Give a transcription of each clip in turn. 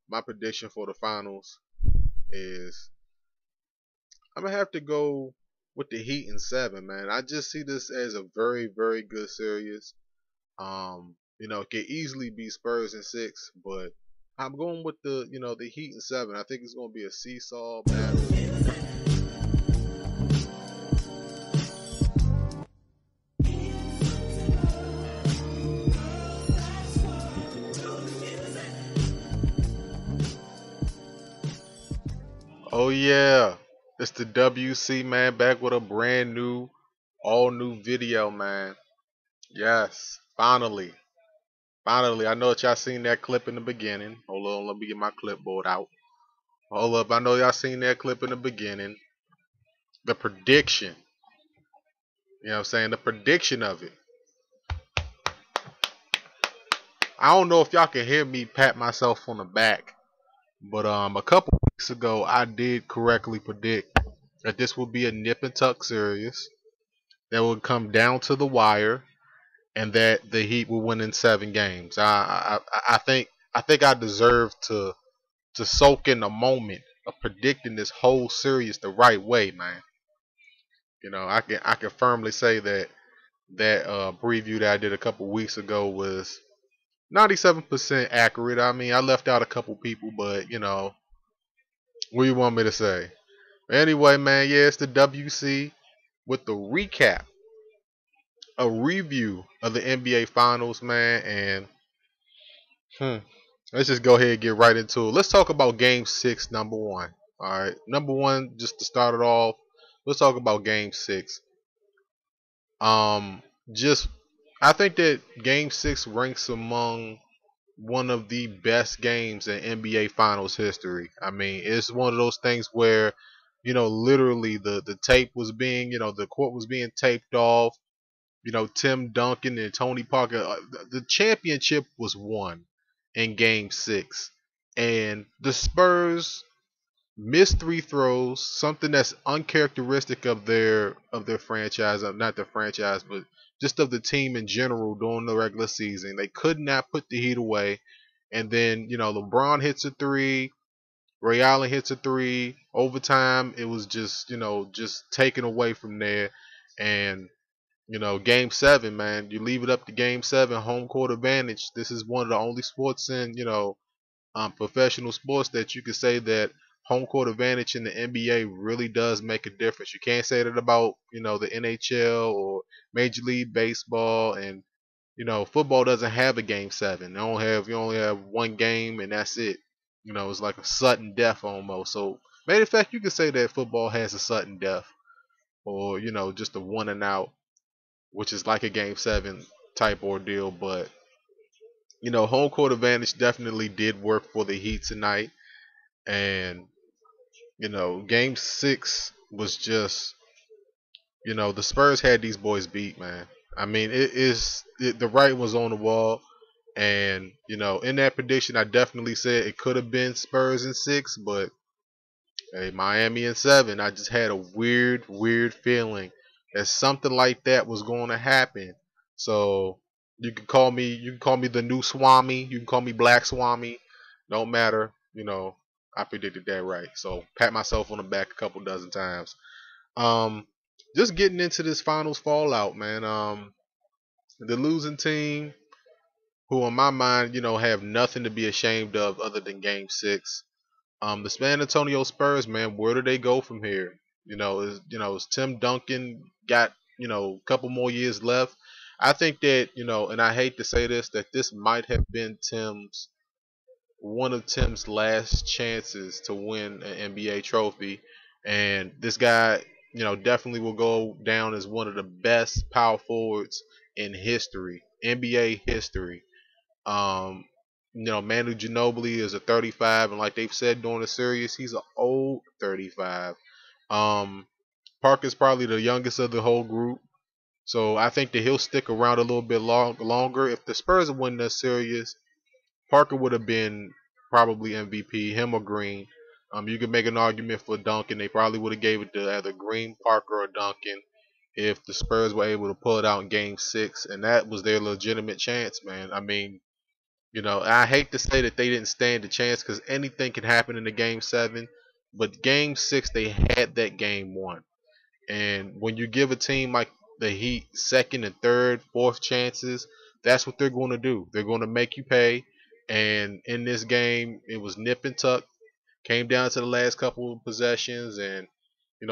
my prediction for the finals is I'm gonna have to go with the Heat in 7, man. I just see this as a very, very good series. It could easily be Spurs in 6, but I'm going with the Heat in 7. I think it's gonna be a seesaw battle. Oh yeah, it's the WC, man, back with a brand new, all new video, man. Yes, finally. Finally, I know that y'all seen that clip in the beginning. Hold on, let me get my clipboard out. Hold up, I know y'all seen that clip in the beginning. The prediction. You know what I'm saying? The prediction of it. I don't know if y'all can hear me pat myself on the back, but a couple weeks ago I did correctly predict that this would be a nip and tuck series that would come down to the wire and that the Heat will win in 7 games. I think I deserve to soak in the moment of predicting this whole series the right way, man. I can firmly say that preview that I did a couple weeks ago was 97% accurate. I mean, I left out a couple people, but what do you want me to say? Anyway, man, yeah, it's the WC with the recap, a review of the NBA Finals, man, and let's just go ahead and get right into it. Let's talk about Game 6, number one. All right, number one, just to start it off, let's talk about Game 6. Um, just I think that Game 6 ranks among one of the best games in NBA Finals history. I mean, it's one of those things where, literally the tape was being, the court was being taped off. Tim Duncan and Tony Parker, the championship was won in Game 6, and the Spurs missed 3 throws, something that's uncharacteristic of their franchise, not their franchise, but just of the team in general during the regular season. They could not put the Heat away, and then LeBron hits a three, Ray Allen hits a three. Overtime, it was just taken away from there, and Game 7, man, you leave it up to Game 7, home court advantage. This is one of the only sports in professional sports that you could say that home court advantage in the NBA really does make a difference. You can't say that about the NHL or Major League Baseball, and football doesn't have a Game 7. You only have one game and that's it. It's like a sudden death almost. So matter of fact, you could say that football has a sudden death, or just a one and out, which is like a Game 7 type ordeal. But home court advantage definitely did work for the Heat tonight. And Game 6 was just the Spurs had these boys beat, man. I mean, the writing was on the wall, and in that prediction, I definitely said it could have been Spurs in 6, but hey, Miami in 7. I just had a weird, weird feeling that something like that was going to happen. So you can call me the new Swami, you can call me Black Swami, don't matter. I predicted that right. So pat myself on the back a couple dozen times. Um, just getting into this finals fallout, man. The losing team, who in my mind, have nothing to be ashamed of other than Game 6. The San Antonio Spurs, man, where do they go from here? Is Tim Duncan got a couple more years left? I think that and I hate to say this, that this might have been Tim's one of Tim's last chances to win an NBA trophy, and this guy, definitely will go down as one of the best power forwards in history, NBA history. Um, Manu Ginobili is a 35, and like they've said during the series, he's an old 35. Um, Parker's probably the youngest of the whole group, so I think that he'll stick around a little bit longer. If the Spurs win this series, Parker would have been probably MVP, him or Green. You could make an argument for Duncan. They probably would have gave it to either Green, Parker, or Duncan if the Spurs were able to pull it out in Game 6, and that was their legitimate chance, man. I mean, I hate to say that they didn't stand a chance because anything can happen in the game seven, but game six they had that game won. And when you give a team like the Heat second and third, fourth chances, that's what they're going to do. They're going to make you pay. And in this game, it was nip and tuck. Came down to the last couple of possessions, and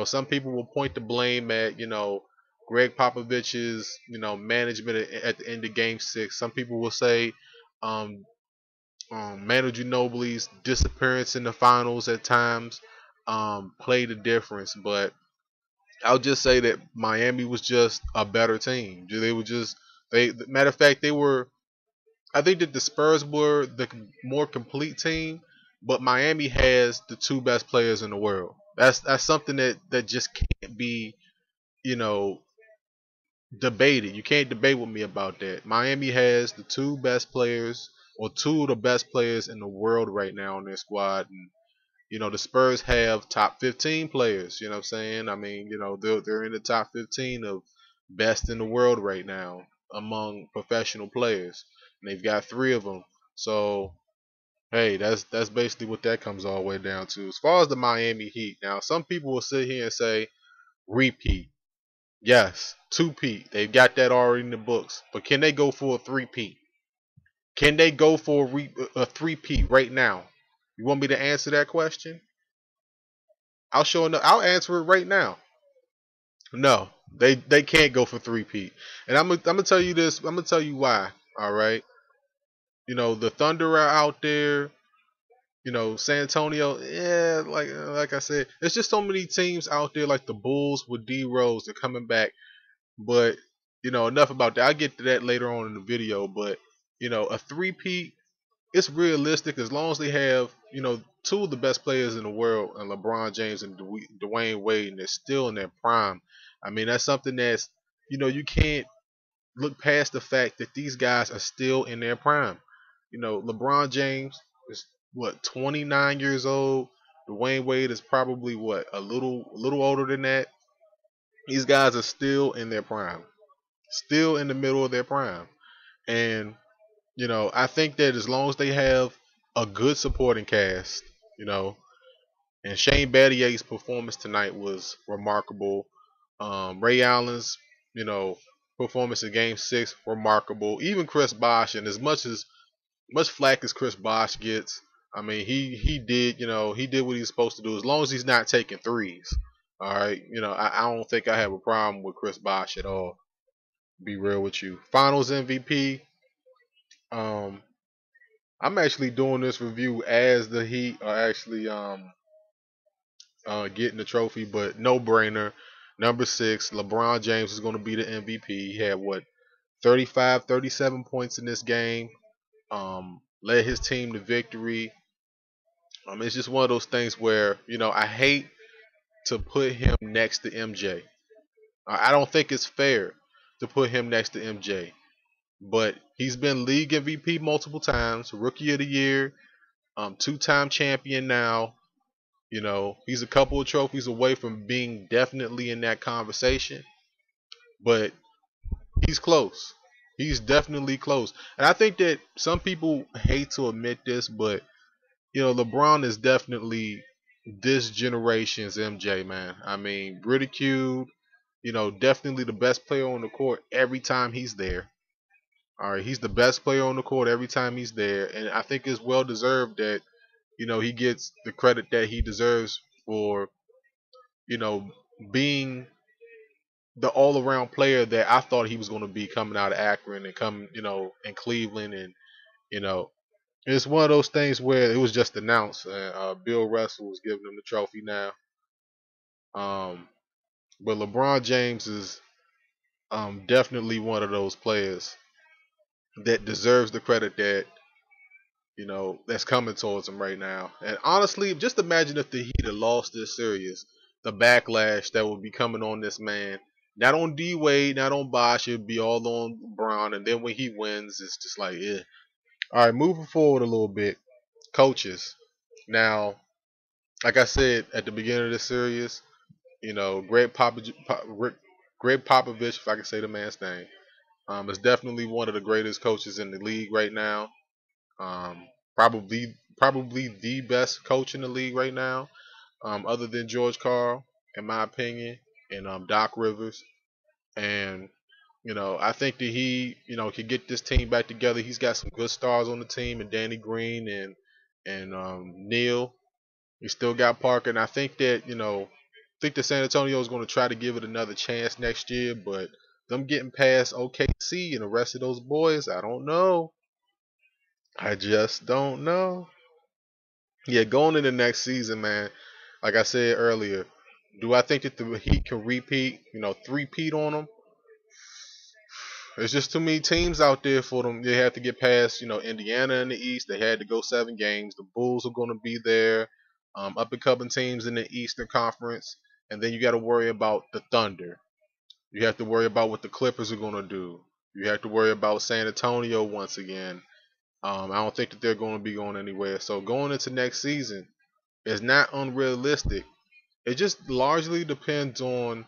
some people will point the blame at Greg Popovich's management at the end of Game Six. Some people will say um, Manu Ginobili's disappearance in the finals at times played a difference, but I'll just say that Miami was just a better team. They were just matter of fact they were. I think that the Spurs were the more complete team, but Miami has the two best players in the world. That's something that just can't be you know debated. You can't debate with me about that. Miami has the two best players or two of the best players in the world right now on their squad, and the Spurs have top 15 players. You know what I'm saying? I mean, they're in the top 15 of best in the world right now among professional players, and they've got three of them. So hey, that's basically what that comes all the way down to. As far as the Miami Heat, now some people will sit here and say repeat. Yes, two-peat. They've got that already in the books. But can they go for a three-peat? Can they go for a three-peat right now? You want me to answer that question? I'll show enough. I'll answer it right now. No, they can't go for three-peat. And I'm gonna tell you this. I'm gonna tell you why. All right. The Thunder are out there. San Antonio. Yeah, like I said, there's just so many teams out there, like the Bulls with D Rose. They're coming back. But enough about that. I'll get to that later on in the video. But a three-peat, it's realistic as long as they have two of the best players in the world, and LeBron James and Dwayne Wade, and they're still in their prime. I mean, that's something that's you can't look past the fact that these guys are still in their prime. LeBron James is what 29 years old. Dwayne Wade is probably what a little older than that. These guys are still in their prime, still in the middle of their prime. And, I think that as long as they have a good supporting cast, you know, and Shane Battier's performance tonight was remarkable. Ray Allen's, you know, performance in Game Six remarkable. Even Chris Bosh, and as much flack as Chris Bosh gets, I mean, he did what he was supposed to do. As long as he's not taking threes, all right. I don't think I have a problem with Chris Bosh at all. Be real with you. Finals MVP. Um, I'm actually doing this review as the Heat are actually getting the trophy, but no brainer. Number six, LeBron James is going to be the MVP. He had what 35, 37 points in this game. Led his team to victory. It's just one of those things where I hate to put him next to MJ. I don't think it's fair to put him next to MJ. But he's been league MVP multiple times, rookie of the year, two-time champion now. He's a couple of trophies away from being definitely in that conversation, but he's close. He's definitely close. And I think that some people hate to admit this, but LeBron is definitely this generation's MJ, man. I mean, ridiculed, definitely the best player on the court every time he's there. All right, he's the best player on the court every time he's there, and I think it's well deserved that he gets the credit that he deserves for you know being the all around player that I thought he was going to be coming out of Akron and come in Cleveland, and you know it's one of those things where it was just announced. Bill Russell was giving him the trophy now, um, but LeBron James is definitely one of those players that deserves the credit that that's coming towards him right now. And honestly, just imagine if the Heat had lost this series, the backlash that would be coming on this man. Not on D Wade, not on Bosh, it'd be all on Brown. And then when he wins, it's just like, yeah. All right, moving forward a little bit. Coaches. Now, like I said at the beginning of the series, Greg Popovich, if I can say the man's name, is definitely one of the greatest coaches in the league right now. Probably the best coach in the league right now, other than George Karl, in my opinion, and Doc Rivers. And I think that he, could get this team back together. He's got some good stars on the team, and Danny Green and Neal. You still got Parker, and I think that San Antonio is going to try to give it another chance next year. But them getting past OKC and the rest of those boys, I don't know. I just don't know. Yeah, going into next season, man. Like I said earlier, do I think that the Heat can repeat? Three-peat on them? There's just too many teams out there for them. They have to get past, Indiana in the East. They had to go 7 games. The Bulls are going to be there. Up and coming teams in the Eastern Conference, and then you got to worry about the Thunder. You have to worry about what the Clippers are going to do. You have to worry about San Antonio once again. I don't think that they're going to be going anywhere. So going into next season is not unrealistic. It just largely depends on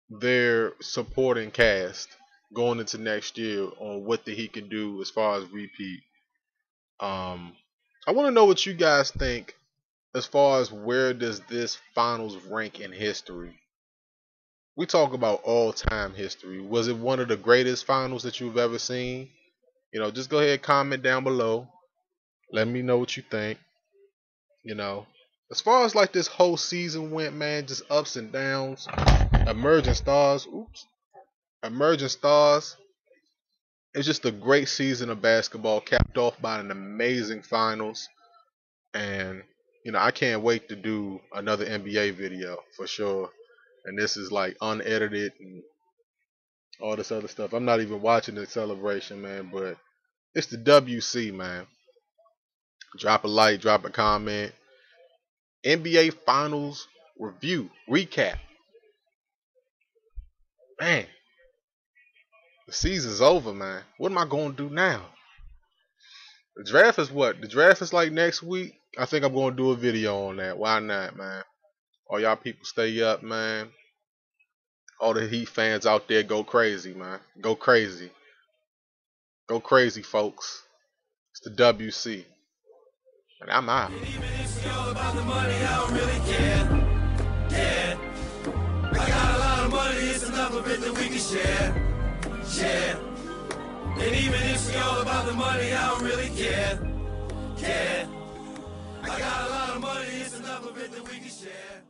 their supporting cast going into next year on what the Heat can do as far as repeat. I want to know what you guys think as far as where does this finals rank in history. We talk about all-time history. Was it one of the greatest finals that you've ever seen? Just go ahead and comment down below. Let me know what you think. As far as like this whole season went, man, just ups and downs, emerging stars. Emerging stars. It's just a great season of basketball, capped off by an amazing finals. And I can't wait to do another NBA video for sure. And this is like unedited and all this other stuff. I'm not even watching the celebration, man, but it's the WC, man. Drop a like, drop a comment. NBA Finals review, recap. Man, the season's over, man. What am I going to do now? The draft is what? The draft is like next week. I think I'm going to do a video on that. Why not, man? All y'all people stay up, man. All the Heat fans out there, go crazy, man. Go crazy. Go crazy, folks. It's the WC. And I'm out. Even if it's all about the money, I don't really care. Yeah. I got a lot of money, it's enough of it that we can share. Share. And even if it's all about the money, I don't really care. Yeah. I got a lot of money, it's enough of it that we can share.